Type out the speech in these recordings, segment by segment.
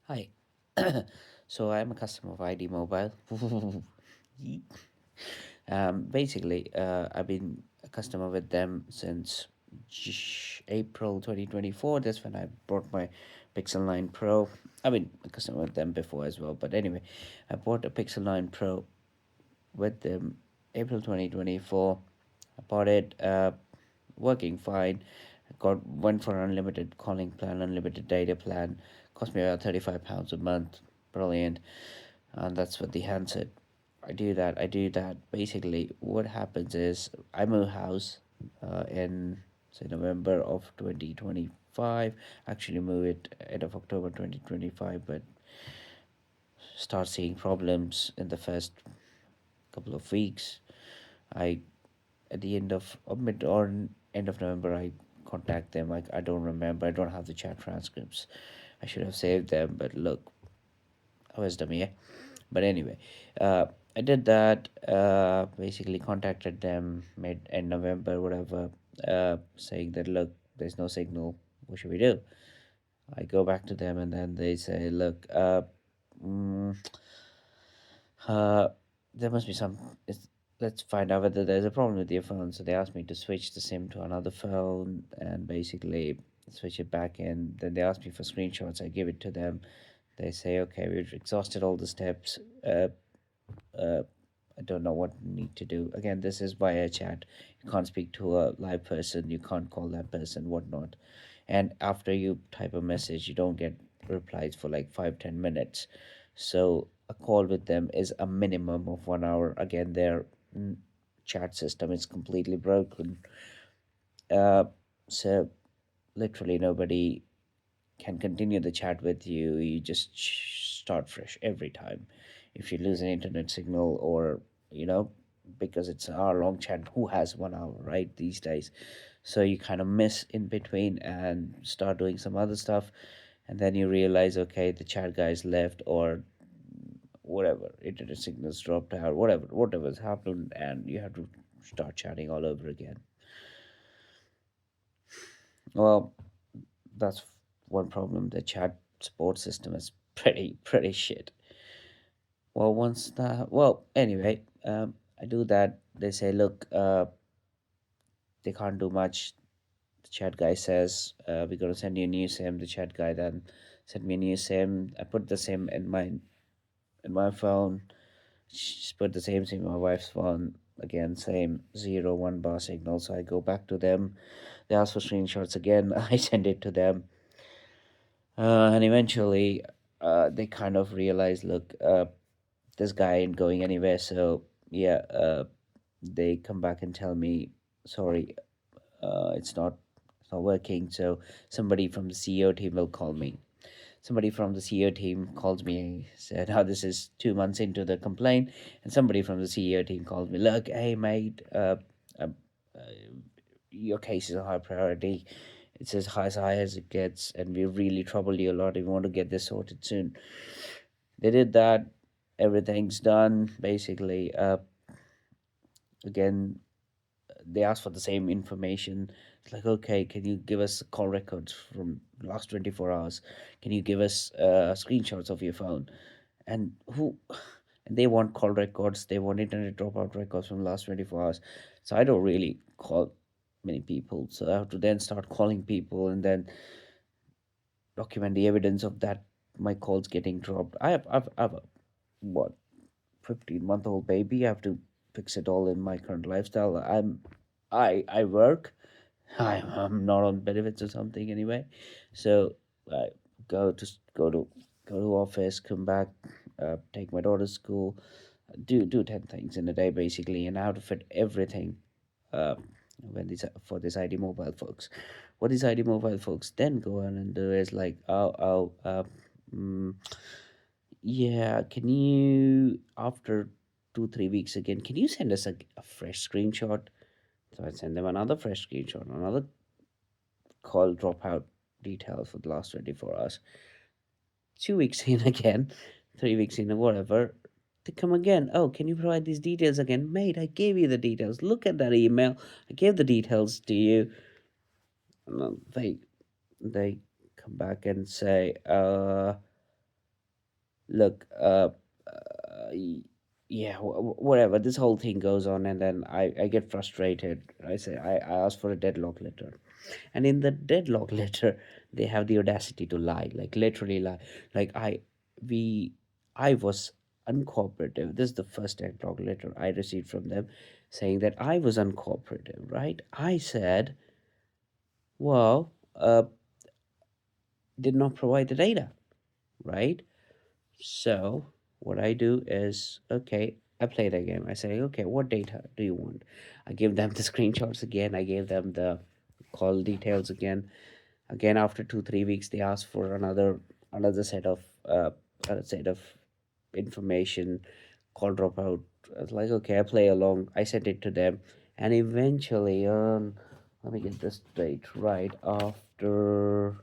Hi. So I'm a customer of ID Mobile. Yeet. Basically, I've been a customer with them since April 2024. That's when I bought my Pixel 9 Pro. I've been a customer with them before as well, but anyway, I bought a Pixel 9 Pro with them April 2024. I bought it, working fine. I got one for unlimited calling plan, unlimited data plan. Cost me about £35 a month. Brilliant. And that's what the handset. I do that. Basically, what happens is I move house in say November of 2025. Actually, move it end of October 2025, but start seeing problems in the first couple of weeks. I at the end of mid or end of November, I contact them. I don't remember. I don't have the chat transcripts. I should have saved them, but look, wisdom, yeah. But anyway, I did that. Basically, contacted them mid end November, whatever, saying that look, there's no signal. What should we do? I go back to them, and then they say, look, mm, uh, there must be some. Let's find out whether there's a problem with your phone. So they asked me to switch the SIM to another phone and basically switch it back in. Then they asked me for screenshots. I give it to them. They say, okay, we've exhausted all the steps. Uh, I don't know what you need to do. Again, this is via chat. You can't speak to a live person. You can't call that person, whatnot. And after you type a message, you don't get replies for like 5-10 minutes. So a call with them is a minimum of 1 hour. Again, their chat system is completely broken. Uh, so literally nobody can continue the chat with you. You just start fresh every time. If you lose an internet signal or, you know, because it's an hour long chat, who has 1 hour, right, these days? So you kind of miss in between and start doing some other stuff. And then you realize, okay, the chat guy's left or whatever, internet signals dropped out, whatever's happened, and you have to start chatting all over again. Well, that's one problem. The chat support system is pretty shit. Anyway, I do that. They say, look, they can't do much. The chat guy says, we're gonna send you a new sim. The chat guy then sent me a new sim. I put the sim in my phone. Just put the same sim in my wife's phone. Again, same 0 1 bar signal. So I go back to them. They ask for screenshots again. I send it to them. And eventually, they kind of realize, look, this guy ain't going anywhere. So yeah, they come back and tell me, sorry, it's not working. So somebody from the CEO team will call me. Somebody from the CEO team calls me, said, "Oh, this is 2 months into the complaint," and somebody from the CEO team called me, "Look, hey mate, uh, uh, your case is a high priority. It's as high as it gets, and we really troubled you a lot. We want to get this sorted soon." They did that. Everything's done basically. Again, they asked for the same information. It's like, okay, can you give us call records from last 24 hours? Can you give us screenshots of your phone? And who? And they want call records. They want internet dropout records from last 24 hours. So I don't really call many people. So I have to then start calling people and then document the evidence of that my calls getting dropped. I have a what 15-month-old baby. I have to fix it all in my current lifestyle. I work. I'm not on benefits or something anyway. So I go to go to office, come back, take my daughter to school, do 10 things in a day basically, and I have to fit everything. Uh, when these for these ID mobile folks, what these ID mobile folks then go on and do is like, mm, yeah, can you after 2 3 weeks again? Can you send us a fresh screenshot? So I send them another fresh screenshot, another call dropout details for the last 24 hours. 2 weeks in again, 3 weeks in, or whatever. They come again. Oh, can you provide these details again? Mate, I gave you the details. Look at that email. I gave the details to you. And then they come back and say, look, yeah, whatever. This whole thing goes on, and then I get frustrated. I ask for a deadlock letter, and in the deadlock letter, they have the audacity to lie, like literally lie. Like we, I was uncooperative. This is the first deadlock letter I received from them, saying that I was uncooperative. Right? I said, well, did not provide the data. Right? So what I do is, okay, I play the game. I say, okay, what data do you want? I give them the screenshots again. I gave them the call details again. Again, after 2 3 weeks, they ask for another set of information. Call dropout. I was like, okay, I play along. I sent it to them, and eventually, let me get this date right. After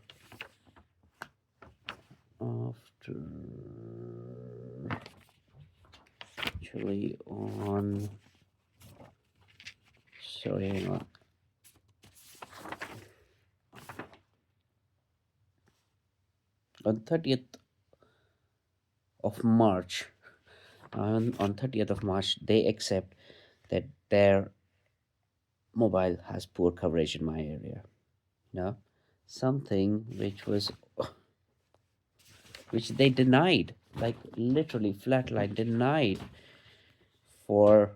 actually on sorry, hang on 30th of March. On 30th of March, they accept that their mobile has poor coverage in my area. No, something which they denied, like literally flatline denied for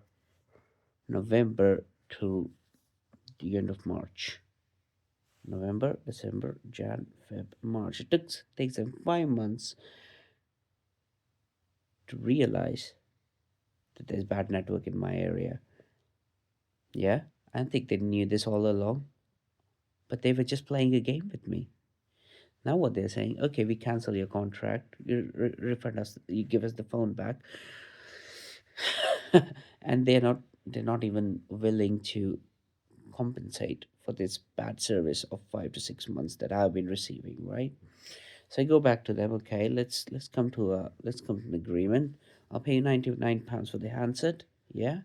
November to the end of March. November, December, Jan, Feb, March. Takes them 5 months to realize that there's bad network in my area. Yeah, I think they knew this all along, but they were just playing a game with me. Now what they're saying, okay, we cancel your contract, you refund us, you give us the phone back, and they're not even willing to compensate for this bad service of 5 to 6 months that I've been receiving, right? So I go back to them. Okay, let's come to an agreement. I'll pay you £99 for the handset. Yeah,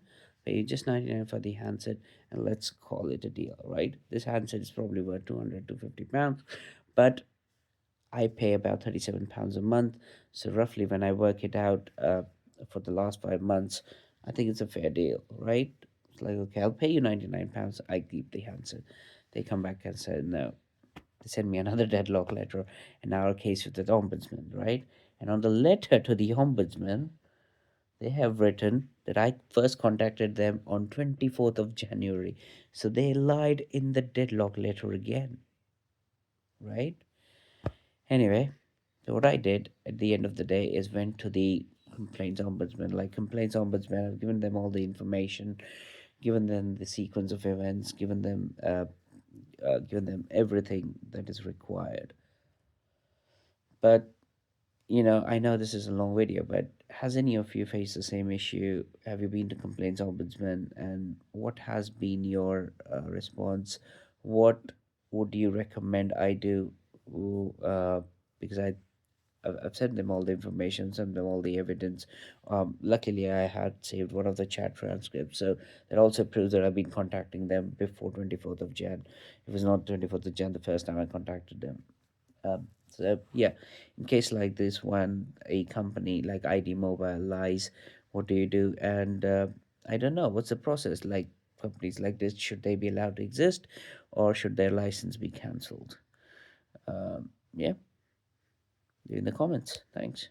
pay you just 99 for the handset, and let's call it a deal, right? This handset is probably worth 200 to 50 pounds, but I pay about £37 a month. So roughly, when I work it out, for the last 5 months, I think it's a fair deal, right? It's like, okay, I'll pay you £99. I keep the handset. They come back and say no. They send me another deadlock letter, in our case with the ombudsman, right? And on the letter to the ombudsman, they have written that I first contacted them on 24th of January. So they lied in the deadlock letter again, right? Anyway, so what I did at the end of the day is went to the complaints ombudsman. Like complaints ombudsman, I've given them all the information, given them the sequence of events, given them everything that is required. But I know this is a long video, but has any of you faced the same issue? Have you been to Complaints Ombudsman, and what has been your response? What would you recommend I do? Because I've sent them all the information, sent them all the evidence. Luckily, I had saved one of the chat transcripts, so that also proves that I've been contacting them before 24th of Jan. It was not 24th of Jan the first time I contacted them. So yeah, in case like this one, a company like ID Mobile lies, what do you do? And I don't know what's the process. Like companies like this, should they be allowed to exist, or should their license be cancelled? Yeah, in the comments. Thanks.